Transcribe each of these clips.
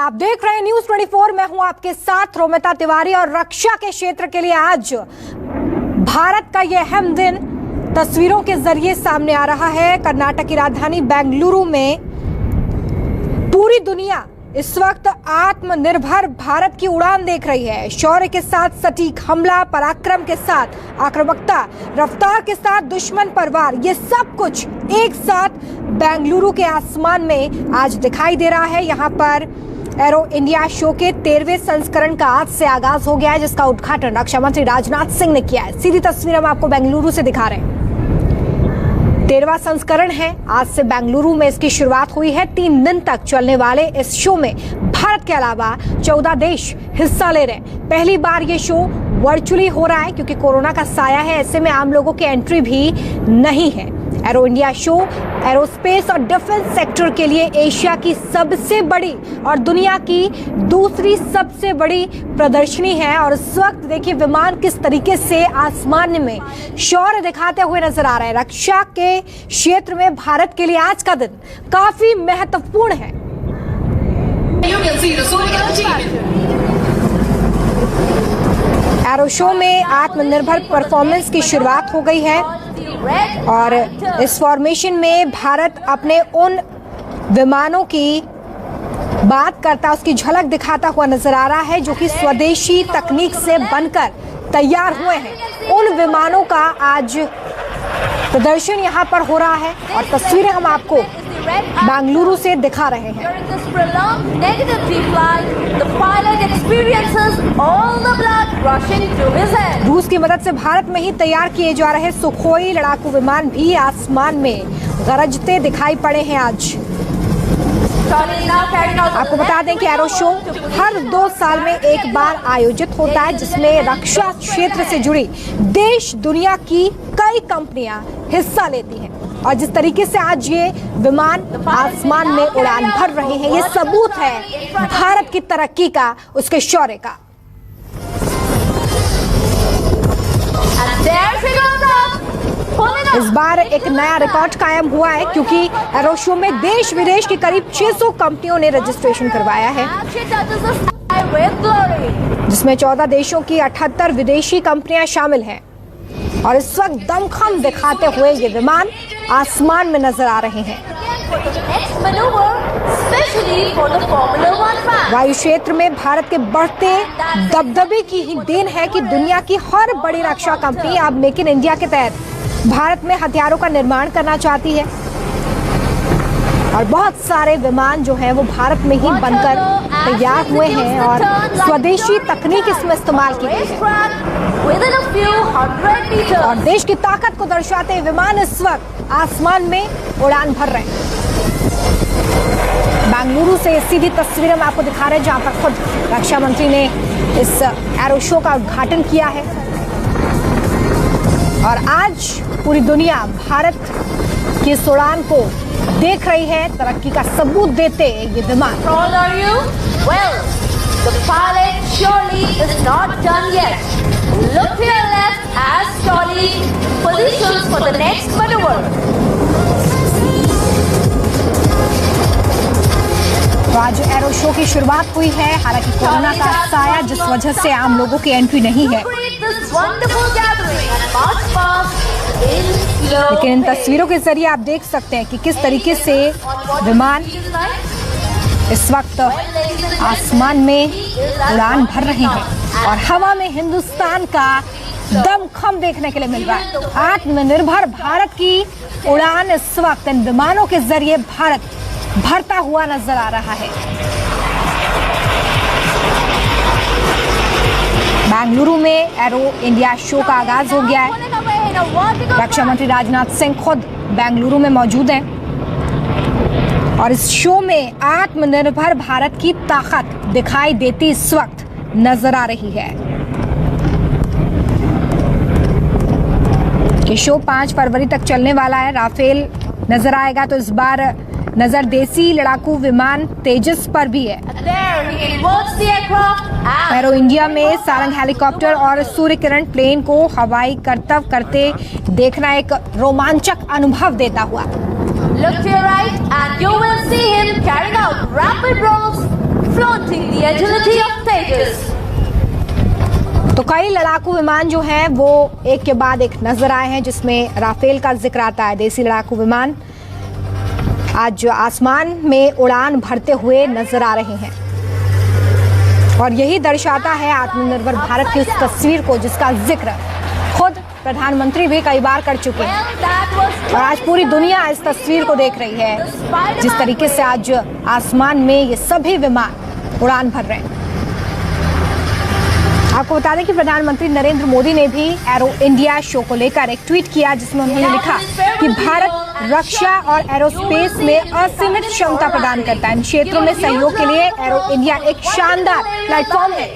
आप देख रहे हैं न्यूज़ 24। मैं हूं आपके साथ रोमिता तिवारी और रक्षा के क्षेत्र के लिए आज भारत का यह अहम दिन तस्वीरों के जरिए सामने आ रहा है। कर्नाटक की राजधानी बेंगलुरु में पूरी दुनिया इस वक्त आत्मनिर्भर भारत की उड़ान देख रही है। शौर्य के साथ सटीक हमला, पराक्रम के साथ आक्रामकता, रफ्तार के साथ दुश्मन पर वार, ये सब कुछ एक साथ बेंगलुरु के आसमान में आज दिखाई दे रहा है। यहाँ पर एरो इंडिया शो के 13वें संस्करण का आज से आगाज हो गया है, जिसका उद्घाटन रक्षा मंत्री राजनाथ सिंह ने किया है। सीधी तस्वीर हम आपको बेंगलुरु से दिखा रहे हैं। 13वां संस्करण है, आज से बेंगलुरु में इसकी शुरुआत हुई है। 3 दिन तक चलने वाले इस शो में भारत के अलावा 14 देश हिस्सा ले रहे हैं। पहली बार ये शो वर्चुअली हो रहा है क्योंकि कोरोना का साया है, ऐसे में आम लोगों की एंट्री भी नहीं है। एरो इंडिया शो एरोस्पेस और डिफेंस सेक्टर के लिए एशिया की सबसे बड़ी और दुनिया की दूसरी सबसे बड़ी प्रदर्शनी है। और इस वक्त देखिए विमान किस तरीके से आसमान में शौर्य दिखाते हुए नजर आ रहे हैं। रक्षा के क्षेत्र में भारत के लिए आज का दिन काफी महत्वपूर्ण है। एरो शो में आत्मनिर्भर परफॉर्मेंस की शुरुआत हो गई है और इस फॉर्मेशन में भारत अपने उन विमानों की बात करता, उसकी झलक दिखाता हुआ नजर आ रहा है जो कि स्वदेशी तकनीक से बनकर तैयार हुए हैं। उन विमानों का आज प्रदर्शन यहाँ पर हो रहा है और तस्वीरें हम आपको बेंगलुरु से दिखा रहे हैं। रूस की मदद से भारत में ही तैयार किए जा रहे सुखोई लड़ाकू विमान भी आसमान में गरजते दिखाई पड़े हैं। आज आपको बता दें कि एरो शो हर 2 साल में एक बार आयोजित होता है, जिसमें रक्षा क्षेत्र से जुड़ी देश दुनिया की कई कंपनियां हिस्सा लेती हैं। और जिस तरीके से आज ये विमान आसमान में उड़ान भर रहे हैं, ये सबूत है भारत की तरक्की का, उसके शौर्य का। इस बार एक नया रिकॉर्ड कायम हुआ है क्योंकि एरो शो में देश विदेश की करीब 600 कंपनियों ने रजिस्ट्रेशन करवाया है, जिसमें 14 देशों की 78 विदेशी कंपनियां शामिल हैं। और इस वक्त दमखम दिखाते हुए ये विमान आसमान में नजर आ रहे हैं। वायु क्षेत्र में भारत के बढ़ते दबदबे की ही देन है कि दुनिया की हर बड़ी रक्षा कंपनी अब मेक इन इंडिया के तहत भारत में हथियारों का निर्माण करना चाहती है और बहुत सारे विमान जो हैं वो भारत में ही बनकर तैयार हुए हैं और स्वदेशी तकनीक इसमें इस्तेमाल की गई है। और देश की ताकत को दर्शाते हुए विमान इस वक्त आसमान में उड़ान भर रहे हैं। बेंगलुरु से सीधी तस्वीरें हम आपको दिखा रहे हैं, जहां पर खुद रक्षा मंत्री ने इस एरो शो का उद्घाटन किया है। और आज पूरी दुनिया भारत की इस उड़ान को देख रही है, तरक्की का सबूत देते ये विमान। तो आज एरो शो की शुरुआत हुई है, हालांकि कोरोना का साया जिस वजह से आम लोगों की एंट्री नहीं है, लेकिन इन तस्वीरों के जरिए आप देख सकते हैं कि किस तरीके से विमान इस वक्त आसमान में उड़ान भर रहे हैं और हवा में हिंदुस्तान का दमखम देखने के लिए मिल रहा है। आत्मनिर्भर भारत की उड़ान इस वक्त इन विमानों के जरिए भारत भरता हुआ नजर आ रहा है। बेंगलुरु में एरो इंडिया शो का आगाज हो गया है। रक्षा मंत्री राजनाथ सिंह खुद बेंगलुरु में मौजूद हैं और इस शो में आत्मनिर्भर भारत की ताकत दिखाई देती इस वक्त नजर आ रही है। ये शो 5 फरवरी तक चलने वाला है। राफेल नजर आएगा, तो इस बार नजर देसी लड़ाकू विमान तेजस पर भी है। एरो इंडिया में सारंग हेलीकॉप्टर और सूर्य किरण प्लेन को हवाई करतब करते देखना एक रोमांचक अनुभव देता हुआ। Look to your right and you will see him carrying out rapid rolls flaunting the agility of Tejas. तो कई लड़ाकू विमान जो हैं वो एक के बाद एक नजर आए हैं, जिसमें राफेल का जिक्र आता है। देसी लड़ाकू विमान आज आसमान में उड़ान भरते हुए नजर आ रहे हैं और यही दर्शाता है आत्मनिर्भर भारत की उस तस्वीर को जिसका जिक्र खुद प्रधानमंत्री भी कई बार कर चुके हैं। और आज पूरी दुनिया इस तस्वीर को देख रही है, जिस तरीके से आज आसमान में ये सभी विमान उड़ान भर रहे हैं। आपको बता दें कि प्रधानमंत्री नरेंद्र मोदी ने भी एरो इंडिया शो को लेकर एक ट्वीट किया, जिसमें उन्होंने लिखा कि भारत रक्षा और एरोस्पेस में असीमित क्षमता प्रदान करता है। इन क्षेत्रों में सहयोग के लिए एरो इंडिया एक शानदार प्लेटफॉर्म है।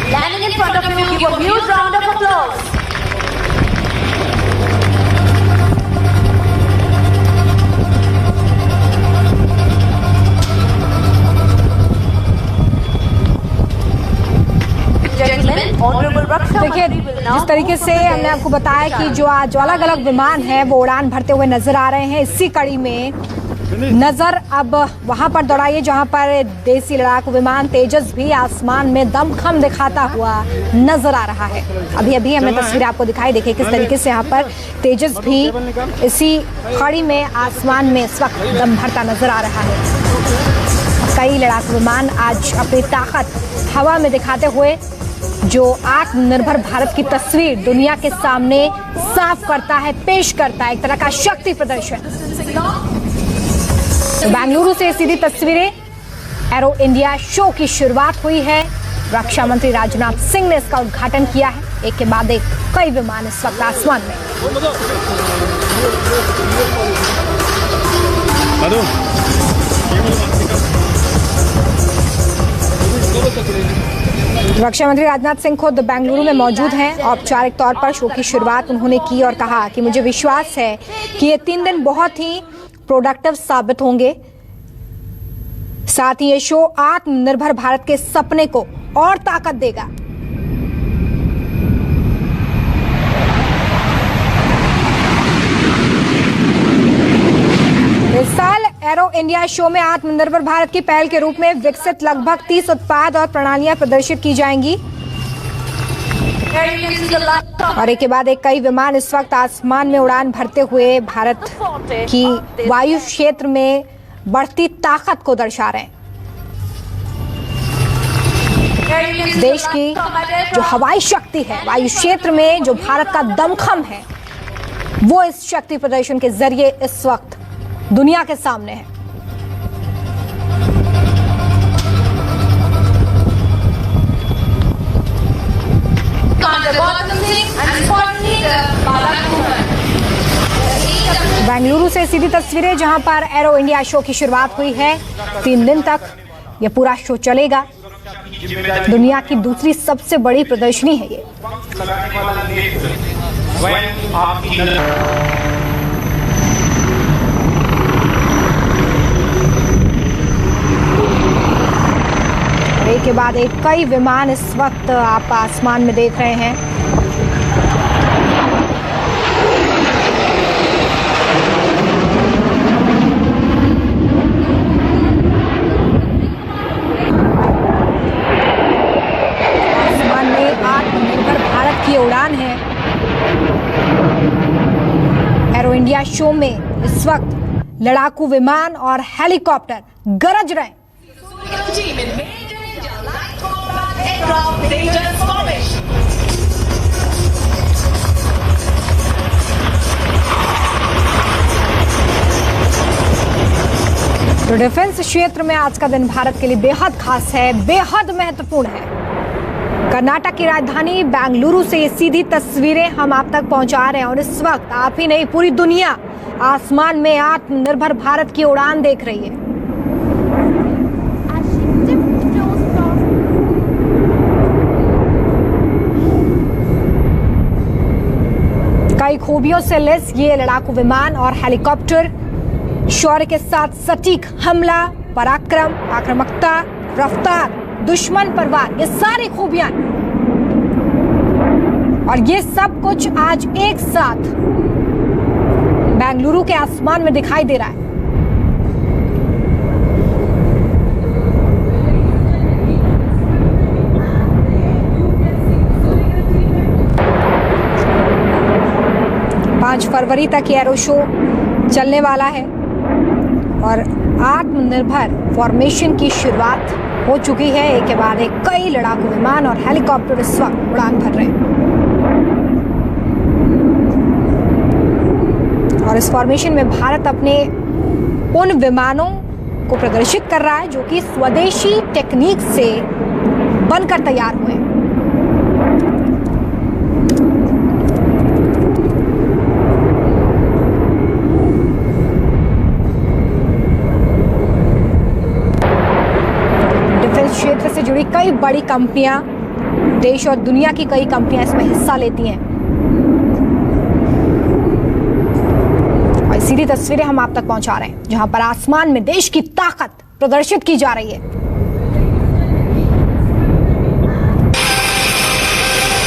Landing in front of you, give a huge round of applause. देखिए, जिस तरीके से हमने आपको बताया कि जो आज अलग अलग विमान हैं वो उड़ान भरते हुए नजर आ रहे हैं, इसी कड़ी में नजर अब वहां पर दौड़ाइए जहां पर देसी लड़ाकू विमान तेजस भी आसमान में दमखम दिखाता हुआ नजर आ रहा है। अभी अभी हमें तस्वीर आपको दिखाई, देखिए किस तरीके से यहाँ पर तेजस भी इसी कड़ी में आसमान में इस वक्त दम भरता नजर आ रहा है। कई लड़ाकू विमान आज अपनी ताकत हवा में दिखाते हुए जो आत्मनिर्भर भारत की तस्वीर दुनिया के सामने साफ करता है, पेश करता है, एक तरह का शक्ति प्रदर्शन। तो बेंगलुरु से सीधी तस्वीरें, एरो इंडिया शो की शुरुआत हुई है। रक्षा मंत्री राजनाथ सिंह ने इसका उद्घाटन किया है। एक के बाद एक कई विमान इस वक्त आसमान में। रक्षा मंत्री राजनाथ सिंह खुद बेंगलुरु में मौजूद हैं। औपचारिक तौर पर शो की शुरुआत उन्होंने की और कहा कि मुझे विश्वास है कि ये 3 दिन बहुत ही प्रोडक्टिव साबित होंगे। साथ ही ये शो आत्मनिर्भर भारत के सपने को और ताकत देगा। इस साल एरो इंडिया शो में आत्मनिर्भर भारत की पहल के रूप में विकसित लगभग 30 उत्पाद और प्रणालियां प्रदर्शित की जाएंगी और एक के बाद एक कई विमान इस वक्त आसमान में उड़ान भरते हुए भारत की वायु क्षेत्र में बढ़ती ताकत को दर्शा रहे हैं। देश की जो हवाई शक्ति है, वायु क्षेत्र में जो भारत का दमखम है, वो इस शक्ति प्रदर्शन के जरिए इस वक्त दुनिया के सामने है। बेंगलुरु से सीधी तस्वीरें जहां पर एरो इंडिया शो की शुरुआत हुई है। 3 दिन तक यह पूरा शो चलेगा। दुनिया की दूसरी सबसे बड़ी प्रदर्शनी है ये। एक के बाद एक कई विमान इस वक्त आप आसमान में देख रहे हैं। आसमान में आत्मनिर्भर भारत की उड़ान है। एरो इंडिया शो में इस वक्त लड़ाकू विमान और हेलीकॉप्टर गरज रहे हैं। Team in major danger, light combat aircraft dangerous formation. तो डिफेंस क्षेत्र में आज का दिन भारत के लिए बेहद खास है, बेहद महत्वपूर्ण है। कर्नाटक की राजधानी बेंगलुरु से ये सीधी तस्वीरें हम आप तक पहुंचा रहे हैं और इस वक्त आप ही नहीं पूरी दुनिया आसमान में आत्मनिर्भर भारत की उड़ान देख रही है। कई खूबियों से लैस ये लड़ाकू विमान और हेलीकॉप्टर शौर्य के साथ सटीक हमला, पराक्रम, आक्रामकता, रफ्तार, दुश्मन पर वार, ये सारी खूबियां और ये सब कुछ आज एक साथ बेंगलुरु के आसमान में दिखाई दे रहा है। फरवरी तक एरो शो चलने वाला है और आत्मनिर्भर फॉर्मेशन की शुरुआत हो चुकी है। एक के बाद एक कई लड़ाकू विमान और हेलीकॉप्टर इस वक्त उड़ान भर रहे हैं और इस फॉर्मेशन में भारत अपने उन विमानों को प्रदर्शित कर रहा है जो कि स्वदेशी टेक्निक से बनकर तैयार हुए। क्षेत्र से जुड़ी कई बड़ी कंपनियां, देश और दुनिया की कई कंपनियां इसमें हिस्सा लेती हैं और सीधी तस्वीरें हम आप तक पहुंचा रहे हैं जहां पर आसमान में देश की ताकत प्रदर्शित की जा रही है।